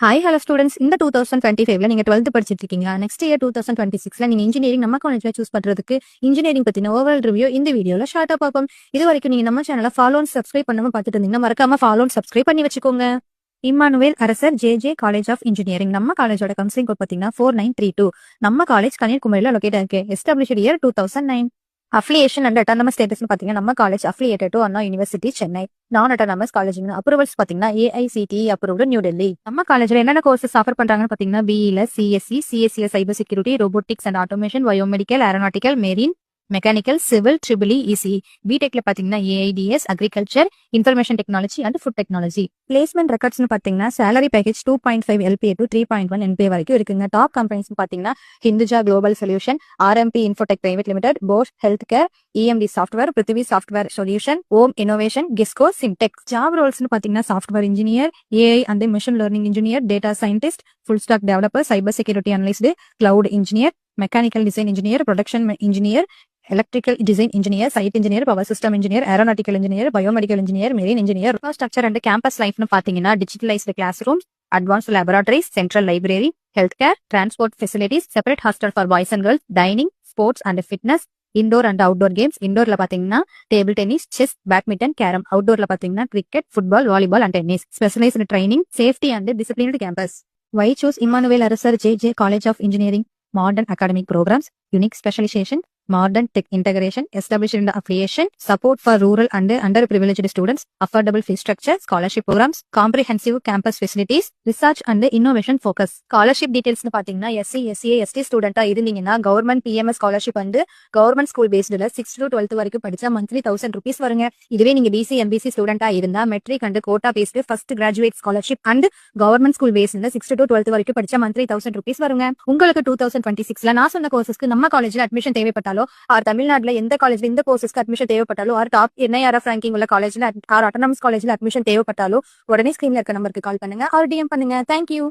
Hi hello students இந்த 2025ல நீங்க 12th படிச்சிட்டு இருக்கீங்க. நெக்ஸ்ட் இயர் 2026ல நீங்க இன்ஜினியரிங் நம்ம காலேஜ்ல சூஸ் பண்றதுக்கு இன்ஜினியரிங் பத்தின ஓவரால் ரிவ்யூ இந்த வீடியோல ஷார்ட்டா பார்ப்போம். இது வரைக்கும் நீங்க நம்ம சேனலை ஃபாலோ அண்ட் சப்ஸ்கிரைப் பண்ணாம பார்த்துட்டு இருந்தீங்கன்னா மறக்காம ஃபாலோ அண்ட் சப்ஸ்கிரைப் பண்ணி வச்சுக்கோங்க. இம்மானுவேல் அரசர் ஜே காலேஜ் ஆஃப் இன்ஜினியரிங் நம்ம காலேஜோட கவுன்சிலிங் கோட் பாத்தீங்கன்னா 4932. நம்ம காலேஜ் கன்னியாகுமரியில லொகேட் இருக்கு. Established year 2009. Affiliation and autonomous status பாத்தீங்கன்னா நம்ம college affiliated to Anna university Chennai. நான் அட்டானமஸ் காலேஜ் அப்ரூவல்ஸ் பாத்தீங்கன்னா ஏஐசிடி அப்ரூவ்டு நியூ டெல்லி. நம்ம காலேஜ்ல என்னென்ன கோர்சஸ் ஆஃபர் பண்றாங்கன்னு பாத்தீங்கன்னா பிஇல சிஎஸ்சில cyber security, robotics and automation, biomedical, aeronautical, marine, mechanical, civil, triple EC. பிடெக்ல பாத்தீங்கன்னா AIDS, agriculture, information technology and food technology. Placement records பாத்தீங்கன்னா salary package 2.5 LPA to 3.1 NPA வரைக்கும் இருக்குங்க. டாப் கம்பெனிஸ் பாத்தீங்கன்னா Hinduja global solution, RMP Infotech private limited, Bosch health care, EMT software, Prithvi software solution, Om innovation, Cisco, Simtech. Job roles பாத்தீங்கன்னா software engineer, AI and machine learning engineer, data scientist, full stack developer, cyber security analyst, cloud engineer, mechanical design engineer, production engineer, electrical design engineer, site engineer, power system engineer, aeronautical engineer, biomedical engineer, marine engineer. Infrastructure and campus லைஃப்னு பாத்தீங்கன்னா digitalised classrooms, advanced laboratories, central library, health care, transport facilities, separate hostel for boys and girls, dining, sports and fitness, indoor and outdoor games. இண்டோர்ல பாத்தீங்கன்னா table tennis, chess, badminton, carrom. அவுட்டோர்ல பாத்தீங்கன்னா cricket, football, volleyball and tennis. Specialised training, safety and disciplined campus. Why choose Immanuel Arasar JJ College of Engineering? Modern academic programs, unique specialization, modern tech integration, established in the affiliation, support for rural and underprivileged students, affordable fee structure, scholarship programs, comprehensive campus facilities, research and innovation focus. Scholarship details பாத்தீங்கன்னா SC, SCA, ST ஸ்டூடெண்டா இருந்தீங்கன்னா government PMS scholarship வந்து government school பேஸ்டுல 6th to 12th வரைக்கும் படிச்சா monthly 1000 rupees வருங்க. இதுவே நீங்க BC, MBC ஸ்டூடெண்டா இருந்தா matric and quota based first graduate scholarship and government school பேஸ்டுல 6th to 12th வரைக்கும் படிச்சா மந்த்லி 1000 rupees வருங்க. உங்களுக்கு 2026ல நான் சொன்ன கோர்சஸ்க்கு நம்ம காலேஜ்ல அட்மிஷன் தேவைப்பட்டாலோ ஆர் தமிழ்நாட்டுல எந்த காலேஜ்ல இந்த கோர்சஸ்க்கு அட்மிஷன் தேவைப்பட்டாலோ ஆர் டாப் NIRF ரேங்கிங் உள்ள காலேஜ்ல ஆர் ஆட்டோனமஸ் காலேஜ்ல அட்மிஷன் தேவைப்பட்டாலோ உடனே ஸ்கிரீன்ல இருக்க நம்பருக்கு கால் பண்ணுங்க ஆர் DM பண்ணுங்க. தேங்க்யூ.